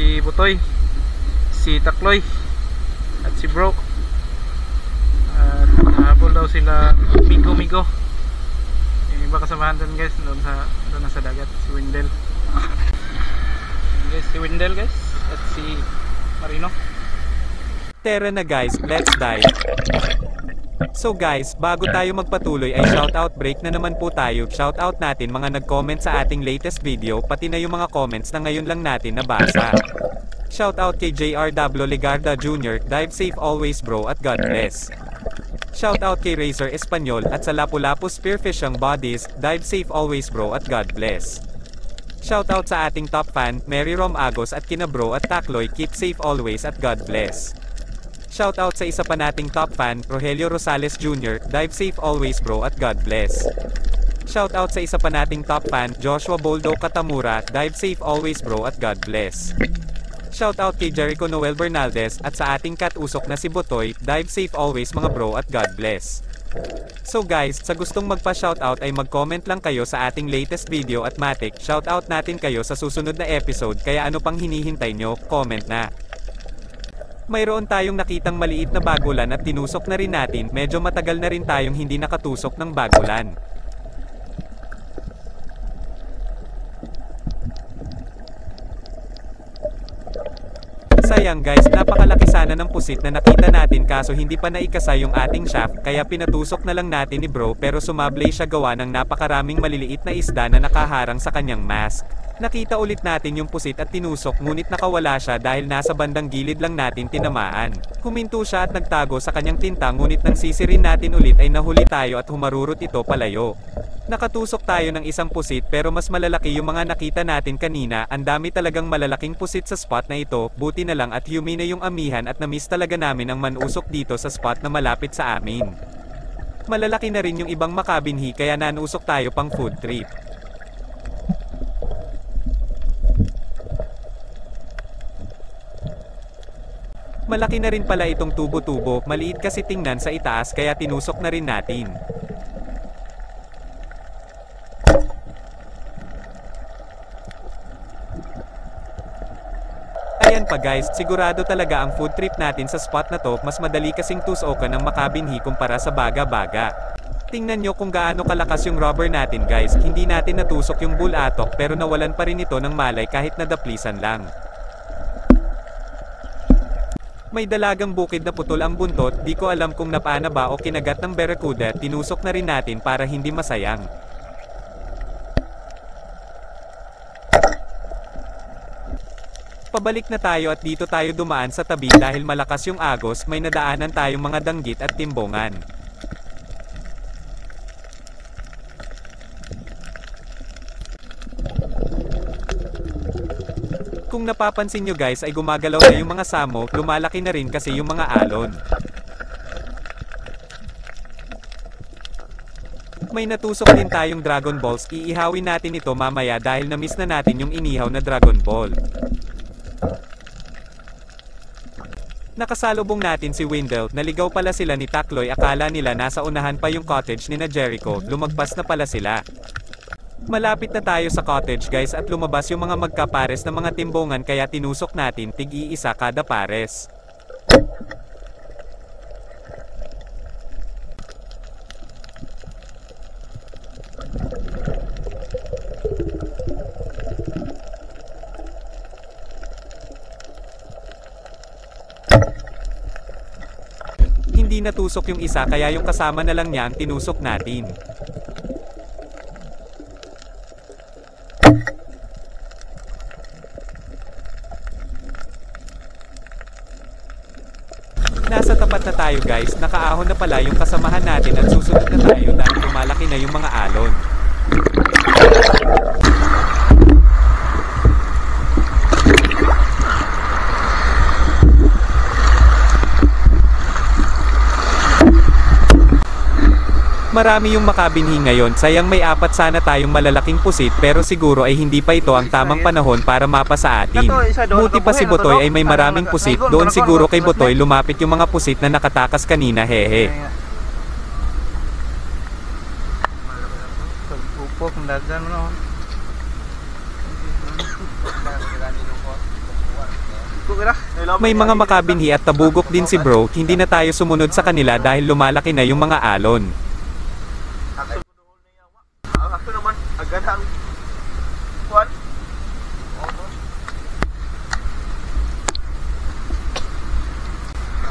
si Butoy, si Takloy at si Bro. At nahabol daw sila Migo. Yung iba kasamahan doon guys, doon sa dagat, si Wendell. Guys, si Wendell guys at si Marino. Tara na guys, let's dive. So guys, bago tayo magpatuloy ay shoutout break na naman po tayo. Shoutout natin mga nag-comment sa ating latest video, pati na yung mga comments na ngayon lang natin nabasa. Shoutout kay JRW Legarda Jr., dive safe always bro at God bless. Shoutout kay Razor Espanyol at sa Lapu-Lapu Spearfishing Bodies, dive safe always bro at God bless. Shoutout sa ating top fan, Mary Rom Agos at kina Bro at Takloy, keep safe always at God bless. Shoutout sa isa pa nating top fan, Rogelio Rosales Jr., dive safe always bro at God bless. Shoutout sa isa pa nating top fan, Joshua Boldo Katamura, dive safe always bro at God bless. Shoutout kay Jericho Noel Bernaldez at sa ating cat usok na si Butoy, dive safe always mga bro at God bless. So guys, sa gustong magpa-shoutout ay mag-comment lang kayo sa ating latest video at matik, shoutout natin kayo sa susunod na episode, kaya ano pang hinihintay nyo, comment na. Mayroon tayong nakitang maliit na bagulan at tinusok na rin natin, medyo matagal na rin tayong hindi nakatusok ng bagulan. Sayang guys, napakalaki sana ng pusit na nakita natin kaso hindi pa naikasa yung ating shaft, kaya pinatusok na lang natin ni Bro pero sumablay siya gawa ng napakaraming maliliit na isda na nakaharang sa kanyang mask. Nakita ulit natin yung pusit at tinusok ngunit nakawala siya dahil nasa bandang gilid lang natin tinamaan. Huminto siya at nagtago sa kanyang tinta ngunit nang sisirin natin ulit ay nahuli tayo at humarurot ito palayo. Nakatusok tayo ng isang pusit pero mas malalaki yung mga nakita natin kanina, ang dami talagang malalaking pusit sa spot na ito, buti na lang at humina yung amihan at namiss talaga namin ang manusok dito sa spot na malapit sa amin. Malalaki na rin yung ibang makabinhi kaya nanusok tayo pang food trip. Malaki na rin pala itong tubo-tubo, maliit kasi tingnan sa itaas kaya tinusok na rin natin. Ayan pa guys, sigurado talaga ang food trip natin sa spot na to, mas madali kasing tusokan ng makabinhi kumpara sa baga-baga. Tingnan nyo kung gaano kalakas yung rubber natin guys, hindi natin natusok yung bulatok pero nawalan pa rin ito ng malay kahit nadaplisan lang. May dalagang bukid na putol ang buntot, di ko alam kung napaana ba o kinagat ng barracuda, tinusok na rin natin para hindi masayang. Pabalik na tayo at dito tayo dumaan sa tabi dahil malakas yung agos, may nadaanan tayong mga danggit at timbongan. Kung napapansin nyo guys ay gumagalaw na yung mga samo, lumalaki na rin kasi yung mga alon. May natusok din tayong Dragon Balls, iihawin natin ito mamaya dahil na-miss na natin yung inihaw na Dragon Ball. Nakasalubong natin si Wendell, naligaw pala sila ni Takloy, akala nila nasa unahan pa yung cottage ni na Jericho, lumagpas na pala sila. Malapit na tayo sa cottage guys at lumabas yung mga magkapares na mga timbongan kaya tinusok natin tig-iisa kada pares. Hindi natusok yung isa kaya yung kasama na lang niya ang tinusok natin. Nasa tapat na tayo guys, nakaahon na pala yung kasamahan natin at susunod na tayo dahil lumalaki na yung mga alon. Marami yung makabinhi ngayon, sayang may apat sana tayong malalaking pusit pero siguro ay hindi pa ito ang tamang panahon para mapa sa atin. Buti pa si Butoy ay may maraming pusit, doon siguro kay Butoy lumapit yung mga pusit na nakatakas kanina, hehe. May mga makabinhi at tabugok din si bro, hindi na tayo sumunod sa kanila dahil lumalaki na yung mga alon. Ako naman, agad ang kuwan.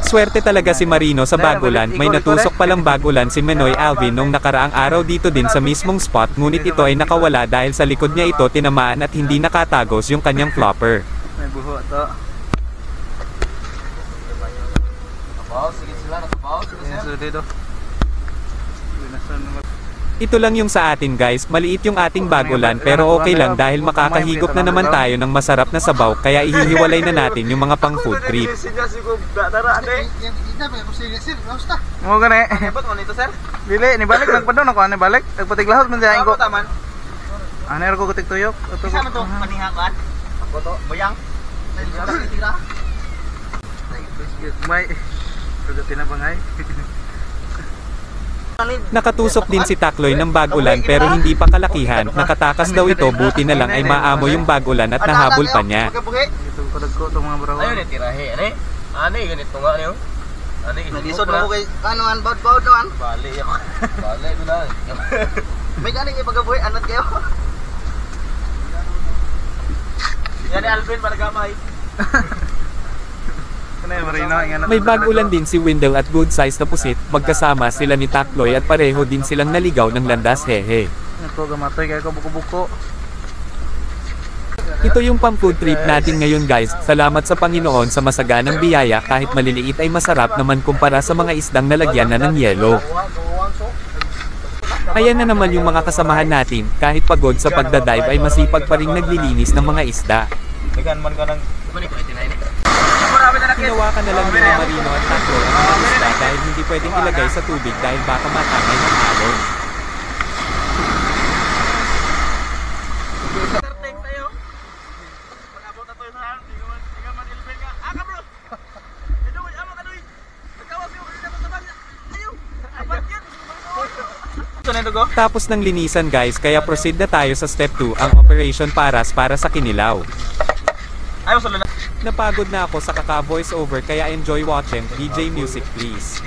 Swerte talaga si Marino sa Bagulan, may natusok palang Bagulan si Menoy Alvin nung nakaraang araw dito din sa mismong spot, ngunit ito ay nakawala dahil sa likod niya ito tinamaan at hindi nakatagos yung kanyang flopper. May buho to. Nakabaw, sige sila, nakabaw. Sige dito. Ito lang yung sa atin guys, maliit yung ating Bagulan pero okay lang dahil makakahigop na naman tayo ng masarap na sabaw kaya ihihiwalay na natin yung mga pang food trip. Mo gani. Abot mo nito, sir? Dili ni balik nagpadon ako ani balik. Nagpatiglahot man diay ko. Taman. Ani ko kutik tuyok. Isa man to, panihakan. Ako to, bayang. Tira. May tugatin na bangay. Nakatusok din si Takloy ng Bagulan pero hindi pa kalakihan, nakatakas daw ito buti na lang ay maamo yung Bagulan at nahabol pa niya. Ito ko dagko tong mga barawa. Ayun, tirahe. Ani, ganito nga niyo. Ani, nalisod mo kay kanuan baud-baud doan. Bali ako. Bali ko na. May ganing ipagabuhi anad kayo. Yan Alvin para gamay. May Bagulan din si Windel at good size na pusit, magkasama sila ni Takloy at pareho din silang naligaw ng landas hehe. Ito gamatoy kay ko buko-buko. Ito yung pang food trip natin ngayon guys, salamat sa Panginoon sa masaganang biyaya kahit maliliit ay masarap naman kumpara sa mga isdang nalagyan na ng yelo. Ayan na naman yung mga kasamahan natin, kahit pagod sa pagdadive ay masipag pa rin naglilinis ng mga isda. Dagan man ka ng Hinawakan na lang din ni Marino at Takloy ang mga isda dahil hindi pwedeng ilagay sa tubig dahil baka matangay ng alon. Tapos ng linisan guys, kaya proceed na tayo sa step 2, ang Operation Paras para sa Kinilaw. Napagod na ako sa kaka-voice over kaya enjoy watching. DJ music please.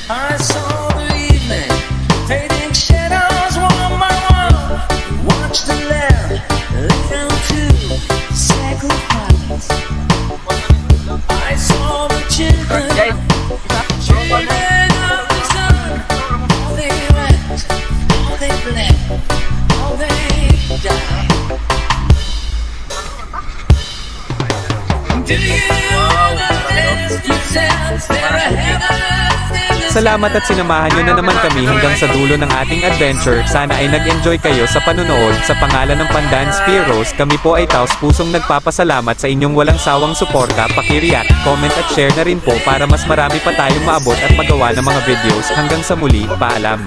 I saw the evening, fading shadows warm my wall. Watch the lamb lay down to sacrifice. I saw the children dreaming of the sun. All they wept, all they bled, all they died. Do you understand? You said there are heavens. Salamat at sinamahan nyo na naman kami hanggang sa dulo ng ating adventure. Sana ay nag-enjoy kayo sa panunood. Sa pangalan ng Pandans Heroes, kami po ay taos pusong nagpapasalamat sa inyong walang sawang suporta. Paki-react, comment at share na rin po para mas marami pa tayong maabot at magawa ng mga videos. Hanggang sa muli, paalam.